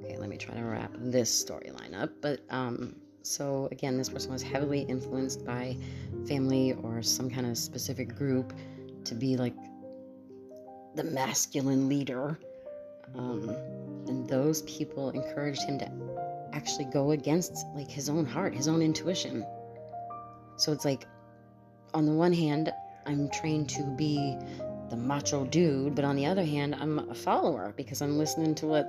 Okay, let me try to wrap this storyline up. But so again, this person was heavily influenced by family or some kind of specific group to be like the masculine leader. Um, and those people encouraged him to actually go against like his own heart, his own intuition. So it's like, on the one hand, I'm trained to be the macho dude, but on the other hand, I'm a follower because I'm listening to what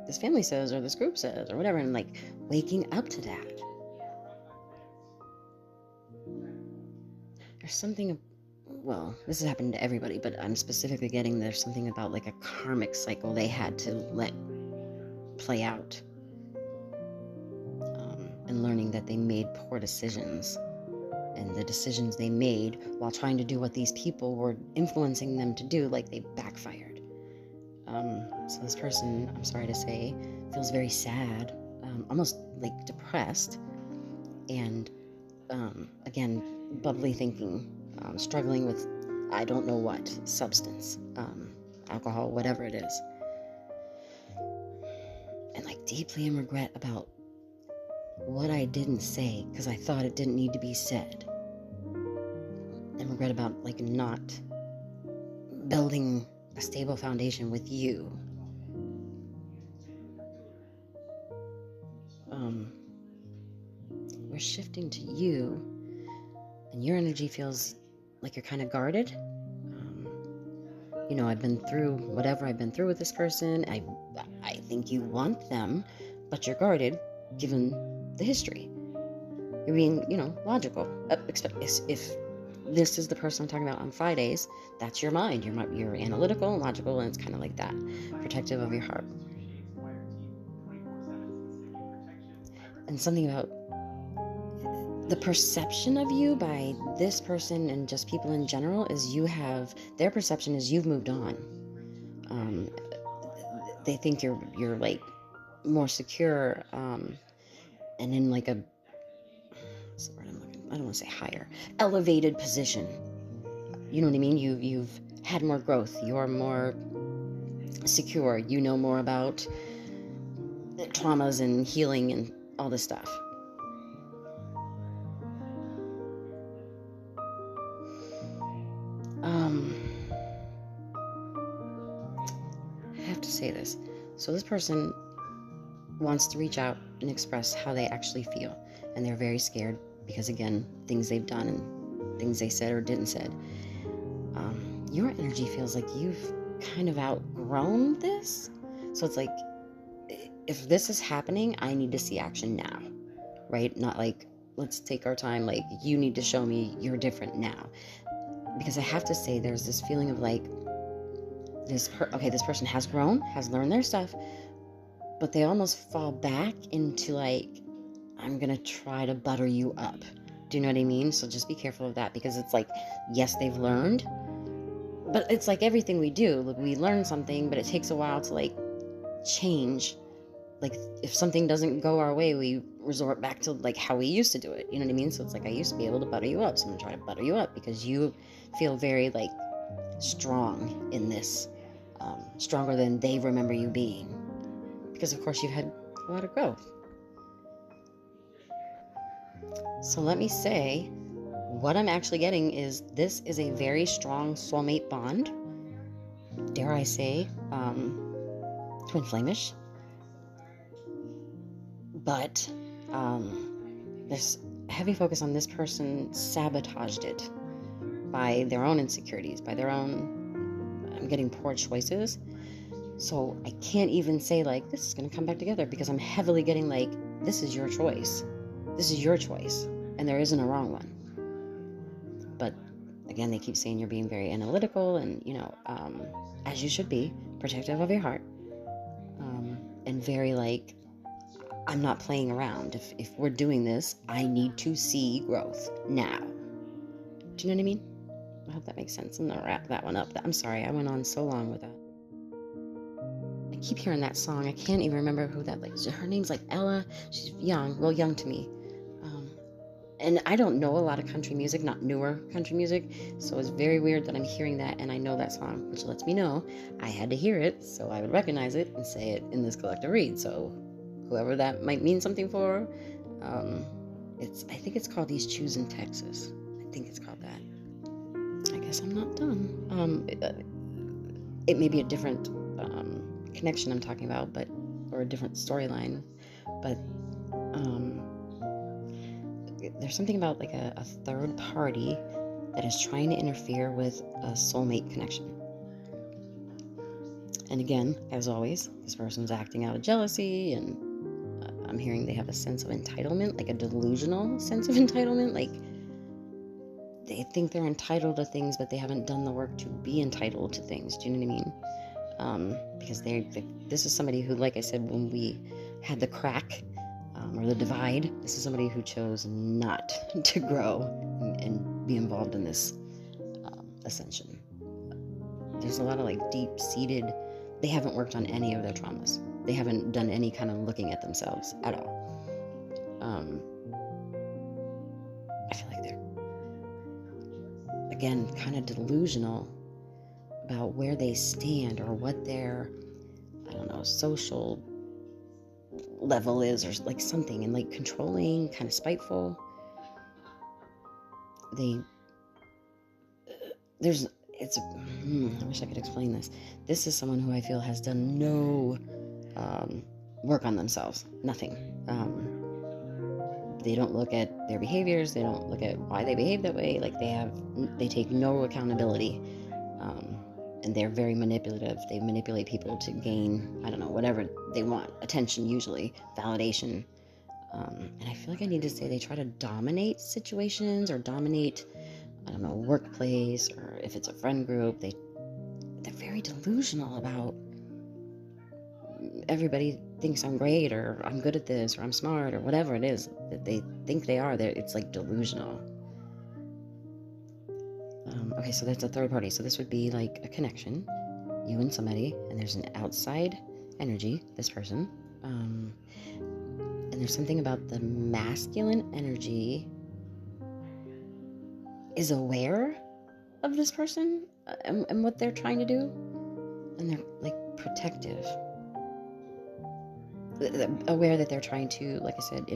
this family says or this group says or whatever, and like waking up to that. There's something, well, this has happened to everybody, but I'm specifically getting there's something about like a karmic cycle they had to let play out, and learning that they made poor decisions. And the decisions they made while trying to do what these people were influencing them to do, like they backfired. So this person, I'm sorry to say, feels very sad, almost like depressed, and again, bubbly thinking, struggling with I don't know what substance, alcohol, whatever it is, and like deeply in regret about what I didn't say because I thought it didn't need to be said, and regret about like not building a stable foundation with you. We're shifting to you, and your energy feels like you're kind of guarded. I've been through whatever I've been through with this person. I think you want them, but you're guarded given the history. You're being, logical. If this is the person I'm talking about on Fridays, that's your mind. You're analytical, logical, and it's kind of like that, protective of your heart. And something about the perception of you by this person and just people in general is their perception is you've moved on. They think you're like more secure, and in like what's the word I'm looking, I don't want to say higher, elevated position. You know what I mean? You've had more growth. You're more secure. You know more about traumas and healing and all this stuff. I have to say this. So this person wants to reach out and express how they actually feel, and they're very scared because, again, things they've done and things they said or didn't said. Your energy feels like you've kind of outgrown this. So it's like, if this is happening, I need to see action now, right? Not like, let's take our time, like, you need to show me you're different now. Because I have to say, there's this feeling of like, this person has grown, has learned their stuff, but they almost fall back into like, I'm gonna try to butter you up. Do you know what I mean? So just be careful of that, because it's like, yes, they've learned, but it's like everything we do, like, we learn something, but it takes a while to like change. Like, if something doesn't go our way, we resort back to like how we used to do it. You know what I mean? So it's like, I used to be able to butter you up, so I'm gonna try to butter you up because you feel very like strong in this, stronger than they remember you being, because of course you've had a lot of growth. So let me say, what I'm actually getting is this is a very strong soulmate bond. Dare I say, twin flamish. But there's heavy focus on this person sabotaged it by their own insecurities, by their own, I'm getting poor choices. So I can't even say like, this is going to come back together, because I'm heavily getting like, this is your choice. This is your choice. And there isn't a wrong one. But again, they keep saying you're being very analytical and, as you should be, protective of your heart. And very like, I'm not playing around. If we're doing this, I need to see growth now. Do you know what I mean? I hope that makes sense. I'm going to wrap that one up. I'm sorry, I went on so long with that. I keep hearing that song. I can't even remember who that is. Her name's like Ella. She's young to me. and I don't know a lot of country music, not newer country music, so it's very weird that I'm hearing that and I know that song, which lets me know I had to hear it so I would recognize it and say it in this collective read. So whoever that might mean something for, I think it's called These Chews in Texas. I think it's called that. I guess I'm not done. It may be a different connection I'm talking about, or a different storyline, but there's something about like a third party that is trying to interfere with a soulmate connection. And again, as always, this person's acting out of jealousy, and I'm hearing they have a sense of entitlement, like a delusional sense of entitlement, like they think they're entitled to things, but they haven't done the work to be entitled to things. Do you know what I mean? Because this is somebody who, like I said, when we had the crack, or the divide, this is somebody who chose not to grow and be involved in this ascension. There's a lot of like deep-seated, they haven't worked on any of their traumas. They haven't done any kind of looking at themselves at all. I feel like they're, again, kind of delusional about where they stand or what their, I don't know, social level is, or like something, and like controlling, kind of spiteful. I wish I could explain this. This is someone who I feel has done no work on themselves. Nothing. They don't look at their behaviors. They don't look at why they behave that way. Like they take no accountability. And they're very manipulative. They manipulate people to gain, I don't know, whatever they want. Attention, usually. Validation. And I feel like I need to say they try to dominate situations or dominate, I don't know, workplace, or if it's a friend group. They're very delusional about everybody thinks I'm great, or I'm good at this, or I'm smart, or whatever it is that they think they are. It's like delusional. Okay, so that's a third party. So this would be like a connection, you and somebody, and there's an outside energy, this person. And there's something about the masculine energy is aware of this person and what they're trying to do. And they're like protective. Aware that they're trying to, like I said,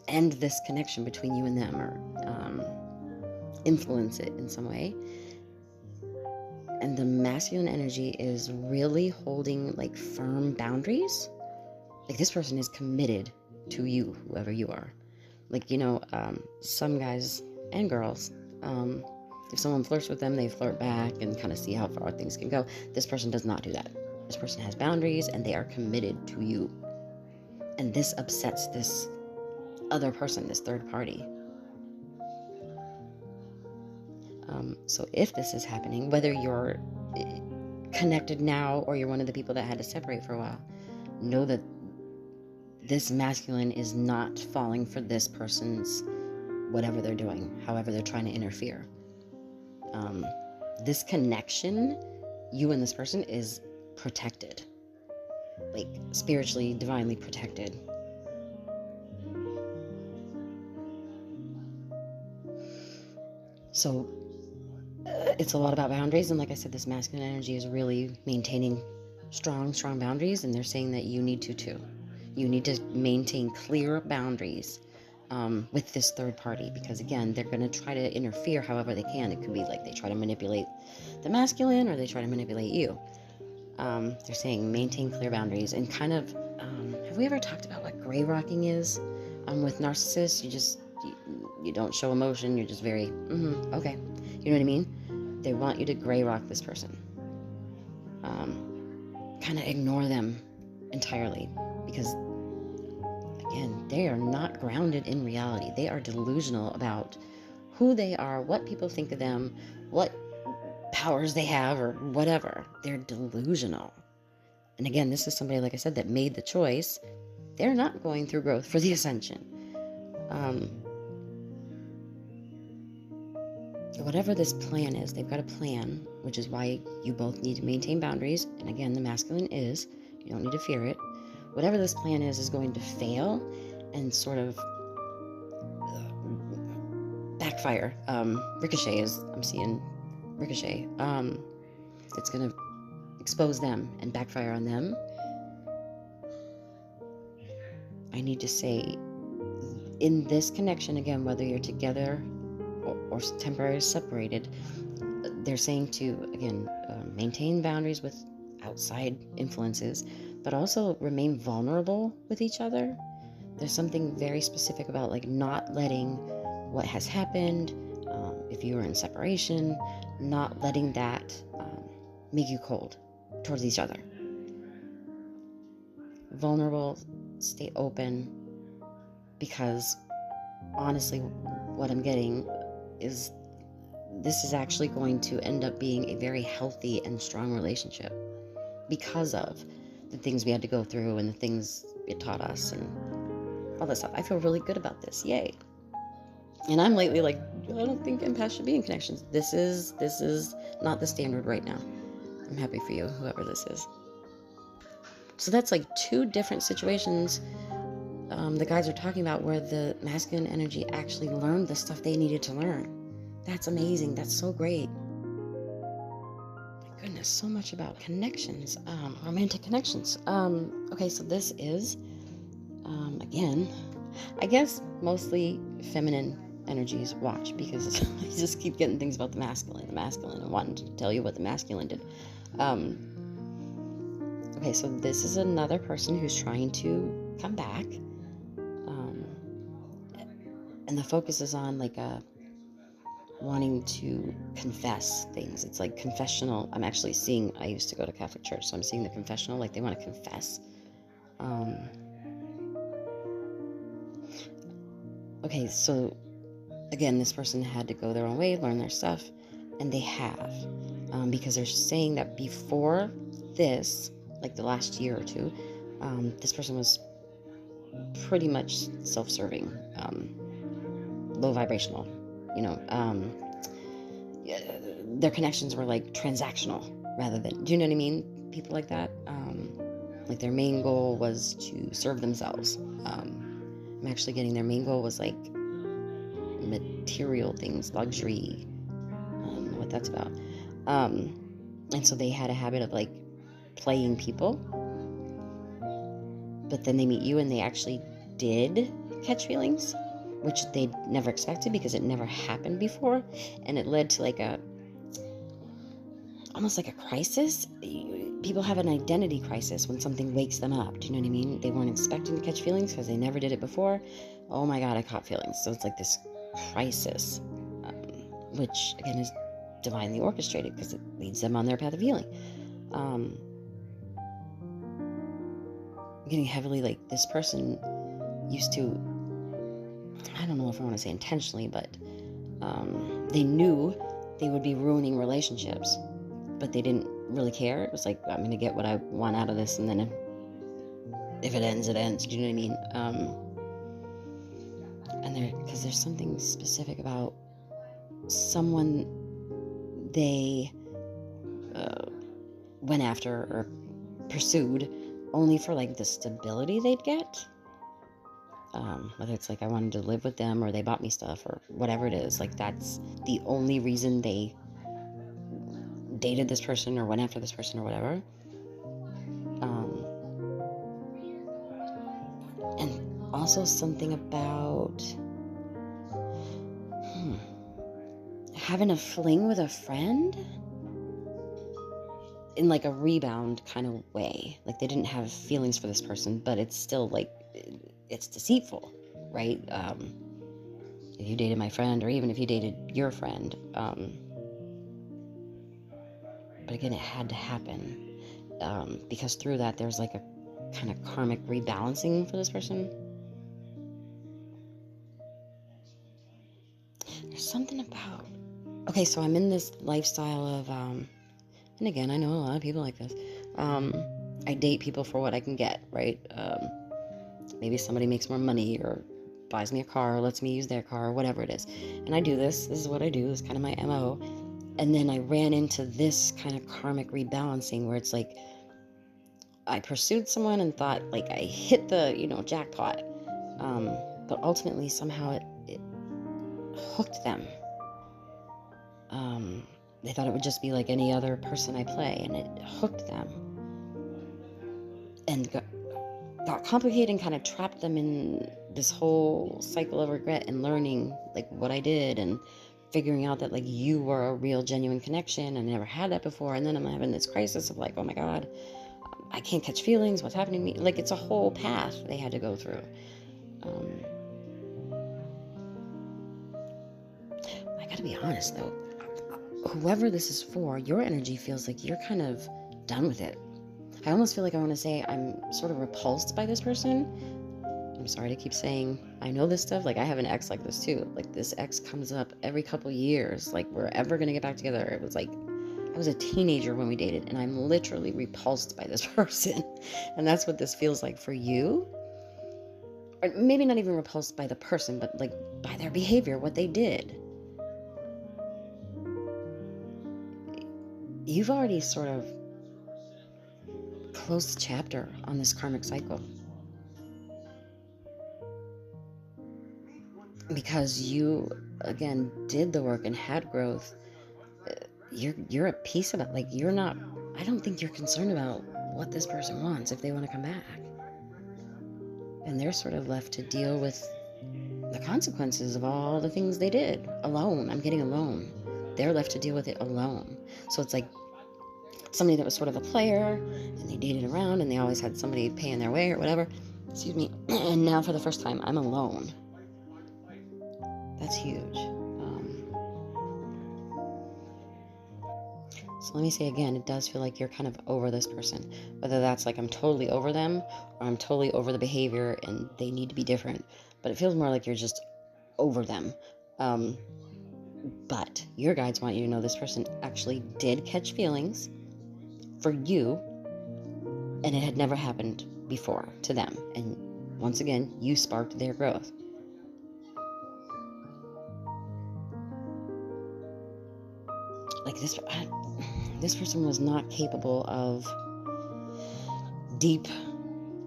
end this connection between you and them, or influence it in some way. And the masculine energy is really holding like firm boundaries. Like this person is committed to you, whoever you are. Like, some guys and girls, if someone flirts with them, they flirt back and kind of see how far things can go. This person does not do that. This person has boundaries and they are committed to you. And this upsets this other person, this third party. So if this is happening, whether you're connected now or you're one of the people that had to separate for a while, know that this masculine is not falling for this person's whatever they're doing, however they're trying to interfere. This connection, you and this person, is protected, like spiritually, divinely protected. So it's a lot about boundaries, and like I said, this masculine energy is really maintaining strong boundaries, and they're saying that you need to too. You need to maintain clear boundaries with this third party, because again, they're going to try to interfere however they can. It could be like they try to manipulate the masculine, or they try to manipulate you. They're saying maintain clear boundaries, and kind of, have we ever talked about what gray rocking is? With narcissists, you don't show emotion. You're just very, okay. You know what I mean? They want you to gray rock this person. Kind of ignore them entirely, because again, they are not grounded in reality. They are delusional about who they are, what people think of them, what powers they have, or whatever. They're delusional. And again, this is somebody, like I said, that made the choice. They're not going through growth for the ascension. Whatever this plan is, they've got a plan, which is why you both need to maintain boundaries. And again, the masculine is, you don't need to fear it. Whatever this plan is going to fail and sort of backfire. Ricochet is, I'm seeing ricochet. It's going to expose them and backfire on them. I need to say, in this connection, again, whether you're together or temporarily separated, they're saying to, again, maintain boundaries with outside influences, but also remain vulnerable with each other. There's something very specific about like not letting what has happened, if you are in separation, not letting that make you cold towards each other. Vulnerable, stay open, because honestly, what I'm getting is this is actually going to end up being a very healthy and strong relationship because of the things we had to go through and the things it taught us and all that stuff. I feel really good about this. Yay. And I'm lately like, I don't think empaths should be in connections. This is not the standard right now. I'm happy for you, whoever this is. So that's like two different situations the guys are talking about where the masculine energy actually learned the stuff they needed to learn. That's amazing. That's so great. My goodness, so much about connections, romantic connections. Okay, so this is, again, I guess mostly feminine energies. Watch, because I just keep getting things about the masculine, and wanting to tell you what the masculine did. Okay, so this is another person who's trying to come back. And the focus is on like wanting to confess things. It's like confessional. I'm actually seeing, I used to go to Catholic church, so I'm seeing the confessional, like they want to confess. Okay, so again, this person had to go their own way, learn their stuff, and they have. Because they're saying that before this, like the last year or two, this person was pretty much self-serving, low vibrational, their connections were like transactional rather than, do you know what I mean? People like that, like their main goal was to serve themselves. I'm actually getting their main goal was like material things, luxury. I don't know what that's about. And so they had a habit of like playing people, but then they meet you and they actually did catch feelings, which they never expected because it never happened before, and it led to like almost like a crisis. People have an identity crisis when something wakes them up. Do you know what I mean? They weren't expecting to catch feelings because they never did it before. Oh my God, I caught feelings. So it's like this crisis, which again is divinely orchestrated because it leads them on their path of healing. Getting heavily, like this person used to, I don't know if I want to say intentionally, but they knew they would be ruining relationships, but they didn't really care. It was like, I'm going to get what I want out of this, and then if it ends, it ends. Do you know what I mean? And because there's something specific about someone they went after or pursued only for like the stability they'd get. Whether it's like I wanted to live with them or they bought me stuff or whatever it is, like that's the only reason they dated this person or went after this person or whatever. And also something about having a fling with a friend in like a rebound kind of way. Like they didn't have feelings for this person, but it's still like, it's deceitful, right? If you dated my friend, or even if you dated your friend, but again, it had to happen, because through that there's like a kind of karmic rebalancing for this person. There's something about, okay, so I'm in this lifestyle of, and again, I know a lot of people like this, I date people for what I can get, right? Maybe somebody makes more money or buys me a car, or lets me use their car, or whatever it is. And I do this. This is what I do. It's kind of my MO. And then I ran into this kind of karmic rebalancing where it's like I pursued someone and thought like I hit the, jackpot. But ultimately somehow it hooked them. They thought it would just be like any other person I play, and it hooked them and got complicated and kind of trapped them in this whole cycle of regret and learning like what I did and figuring out that like you were a real genuine connection. I never had that before. And then I'm having this crisis of like, oh my God, I can't catch feelings. What's happening to me? Like it's a whole path they had to go through. I gotta be honest though, whoever this is for, your energy feels like you're kind of done with it. I almost feel like I want to say I'm sort of repulsed by this person. I'm sorry to keep saying I know this stuff. Like I have an ex like this too. Like this ex comes up every couple years. Like we're ever gonna get back together. It was like I was a teenager when we dated, and I'm literally repulsed by this person. And that's what this feels like for you. Or maybe not even repulsed by the person, but like by their behavior, what they did. You've already sort of closed the chapter on this karmic cycle. Because you, again, did the work and had growth. You're at peace about, like, you're not, I don't think you're concerned about what this person wants if they want to come back. And they're sort of left to deal with the consequences of all the things they did alone. I'm getting alone. They're left to deal with it alone. So it's like somebody that was sort of a player and they dated around and they always had somebody paying their way or whatever. Excuse me. And now for the first time, I'm alone. That's huge. So let me say again, it does feel like you're kind of over this person. Whether that's like I'm totally over them or I'm totally over the behavior and they need to be different. But it feels more like you're just over them. But your guides want you to know this person actually did catch feelings for you, and it had never happened before to them. And once again, you sparked their growth. Like this person was not capable of deep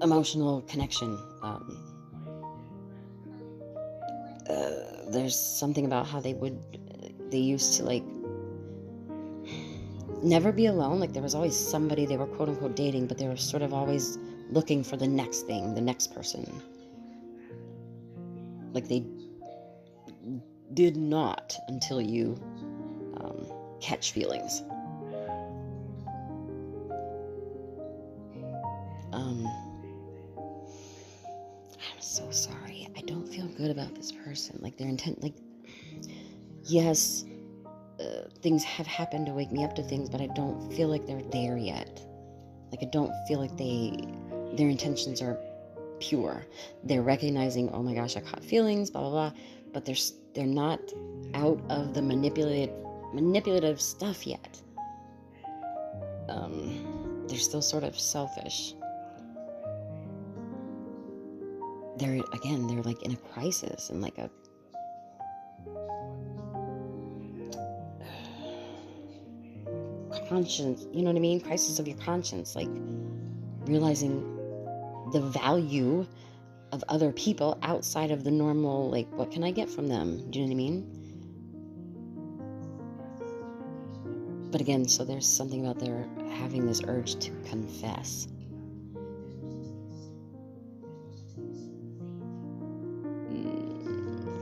emotional connection. There's something about how they used to like never be alone. Like there was always somebody they were quote unquote dating, but they were sort of always looking for the next thing, the next person. Like they did not until you catch feelings. I'm so sorry. I don't feel good about this person. Like their intent, like, yes, things have happened to wake me up to things, but I don't feel like they're there yet. Like I don't feel like their intentions are pure. They're recognizing, oh my gosh, I caught feelings, blah, blah, blah, but they're not out of the manipulative stuff yet. They're still sort of selfish. They're like in a crisis and like a conscience, you know what I mean? Crisis of your conscience, like realizing the value of other people outside of the normal, like, what can I get from them? Do you know what I mean? But again, so there's something about their having this urge to confess.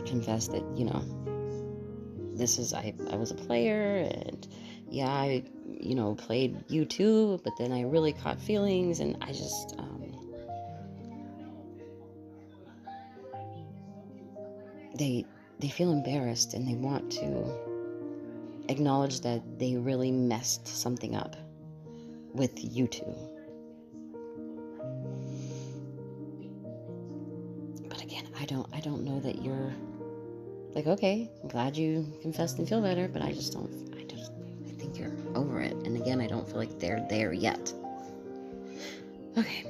Confess that, you know, this is, I was a player, and yeah, I, you know, played you too, but then I really caught feelings, and I just, they feel embarrassed, and they want to acknowledge that they really messed something up with you two. But again, I don't know that you're like, okay, I'm glad you confessed and feel better, but I think you're over it. And again, I don't feel like they're there yet. Okay.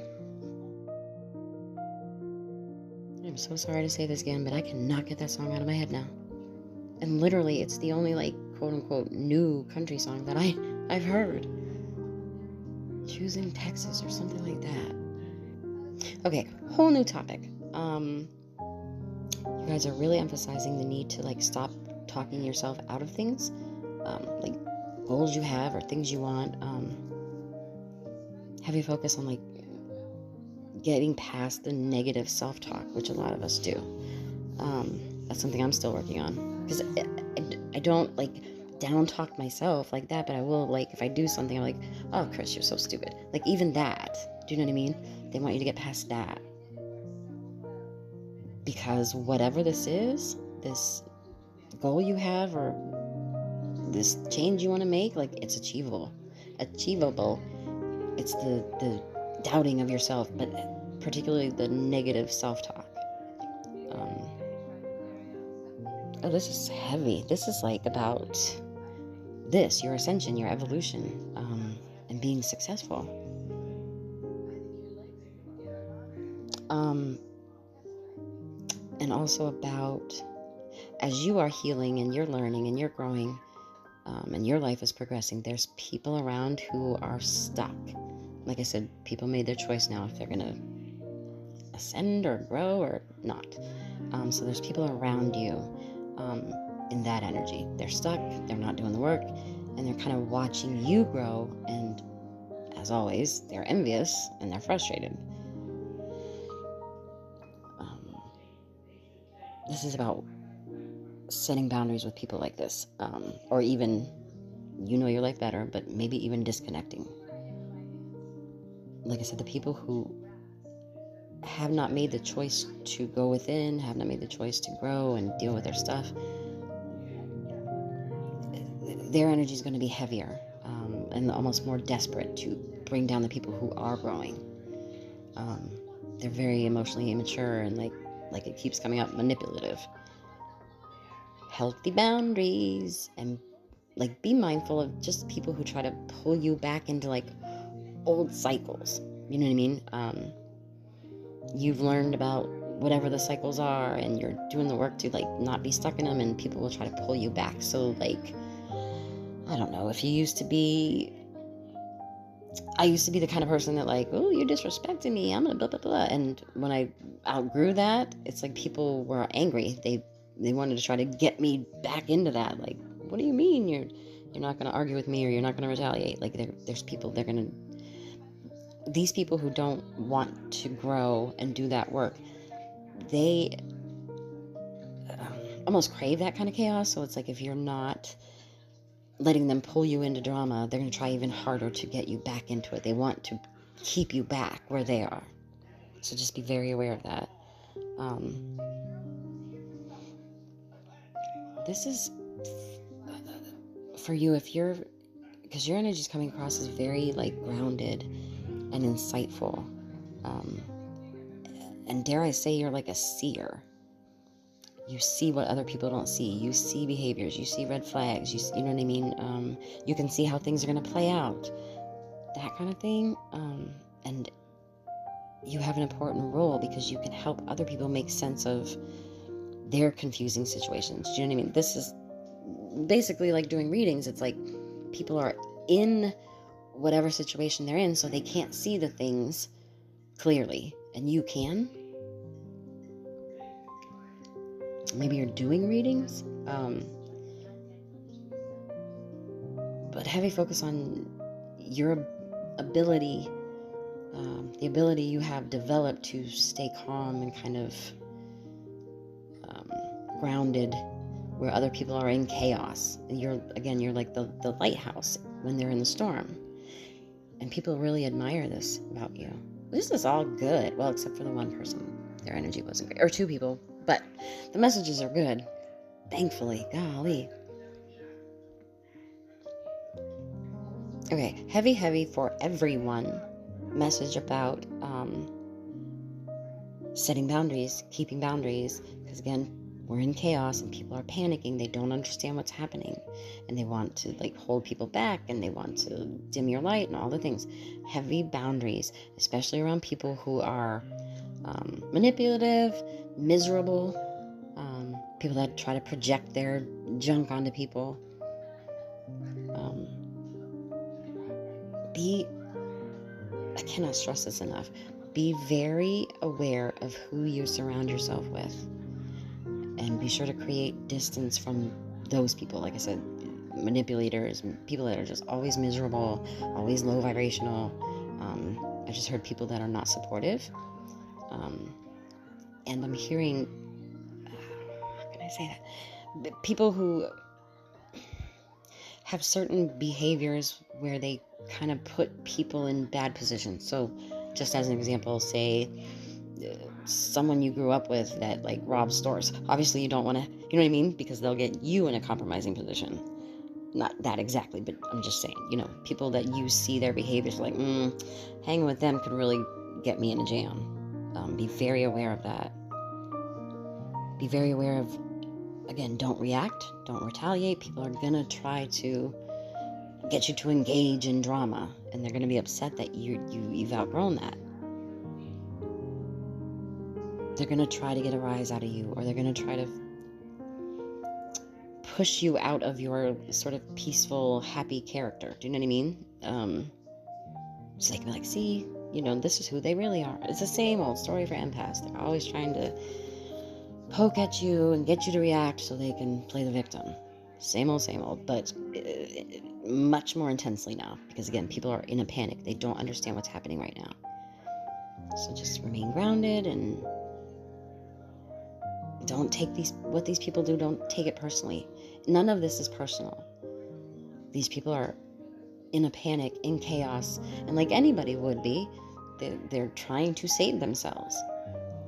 I'm so sorry to say this again, but I cannot get that song out of my head now. And literally, it's the only, like, quote-unquote new country song that I've heard. Choosing Texas or something like that. Okay, whole new topic. You guys are really emphasizing the need to, like, stop talking yourself out of things. like goals you have or things you want. Have you focus on like getting past the negative self-talk, which a lot of us do. That's something I'm still working on, because I don't like down talk myself like that, but I will, like, if I do something, I'm like, oh, Chris, you're so stupid. Like, even that, do you know what I mean? They want you to get past that, because whatever this is, this goal you have or this change you want to make, like, it's achievable. It's the doubting of yourself, but particularly the negative self-talk. Oh, this is heavy. This is like about your ascension, your evolution, and being successful. And also about, as you are healing and you're learning and you're growing, and your life is progressing, there's people around who are stuck. Like I said, people made their choice now if they're going to ascend or grow or not. So there's people around you in that energy. They're stuck, they're not doing the work, and they're kind of watching you grow, and as always, they're envious and they're frustrated. This is about setting boundaries with people like this, or even, you know your life better, but maybe even disconnecting. Like I said, the people who have not made the choice to go within, have not made the choice to grow and deal with their stuff, their energy is going to be heavier, and almost more desperate to bring down the people who are growing. They're very emotionally immature and like it keeps coming up, manipulative. Healthy boundaries, and like be mindful of just people who try to pull you back into like old cycles. You know what I mean? You've learned about whatever the cycles are, and you're doing the work to like not be stuck in them, and people will try to pull you back. So like, I don't know, if you used to be, I used to be the kind of person that like, oh, you're disrespecting me, I'm gonna blah blah blah. And when I outgrew that, it's like people were angry. They wanted to try to get me back into that. Like, what do you mean you're not gonna argue with me, or you're not gonna retaliate? Like there's people, these people who don't want to grow and do that work, they almost crave that kind of chaos. So it's like, if you're not letting them pull you into drama, they're going to try even harder to get you back into it. They want to keep you back where they are. So just be very aware of that. This is for you, because your energy is coming across as very like grounded and insightful. And dare I say, you're like a seer. You see what other people don't see. You see behaviors. You see red flags. You know what I mean? You can see how things are going to play out. That kind of thing. And you have an important role, because you can help other people make sense of their confusing situations. Do you know what I mean? This is basically like doing readings. It's like people are in whatever situation they're in, so they can't see the things clearly. And you can. Maybe you're doing readings, but heavy focus on your ability, the ability you have developed to stay calm and kind of grounded where other people are in chaos. And you're like the lighthouse when they're in the storm. And people really admire this about you. This is all good. Well, except for the one person. Their energy wasn't great. Or two people. But the messages are good. Thankfully. Golly. Okay. Heavy for everyone. Message about setting boundaries. Keeping boundaries. Because again, we're in chaos and people are panicking. They don't understand what's happening. And they want to like hold people back, and they want to dim your light and all the things. Heavy boundaries, especially around people who are manipulative, miserable, people that try to project their junk onto people. I cannot stress this enough. Be very aware of who you surround yourself with. And be sure to create distance from those people. Like I said, manipulators, people that are just always miserable, always low vibrational. I just heard people that are not supportive. And I'm hearing, how can I say that? People who have certain behaviors where they kind of put people in bad positions. So just as an example, say someone you grew up with that like robs stores. Obviously you don't want to, you know what I mean? Because they'll get you in a compromising position. Not that exactly, but I'm just saying, people that you see their behaviors like, hanging with them could really get me in a jam. Be very aware of that. Be very aware of, again, don't react, don't retaliate. People are gonna try to get you to engage in drama, and they're gonna be upset that you've outgrown that. They're gonna try to get a rise out of you, or they're gonna try to push you out of your sort of peaceful, happy character. Do you know what I mean? So they can be like, see, this is who they really are. It's the same old story for empaths. They're always trying to poke at you and get you to react so they can play the victim. Same old, but much more intensely now. Because again, people are in a panic. They don't understand what's happening right now. So just remain grounded and don't take what these people do, don't take it personally. None of this is personal. These people are in a panic, in chaos, and like anybody would be, they're trying to save themselves.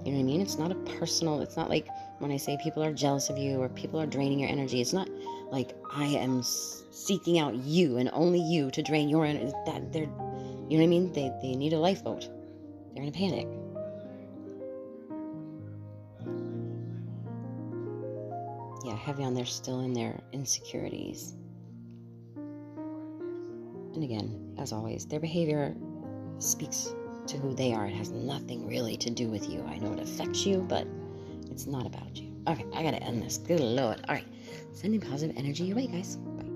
You know what I mean? It's not it's not like when I say people are jealous of you or people are draining your energy. It's not like I am seeking out you and only you to drain your energy. That they're, you know what I mean? They need a lifeboat. They're in a panic. Yeah, heavy on, they're still in their insecurities. And again, as always, their behavior speaks to who they are. It has nothing really to do with you. I know it affects you, but it's not about you. Okay, I gotta end this. Good Lord. All right, sending positive energy your way, guys. Bye.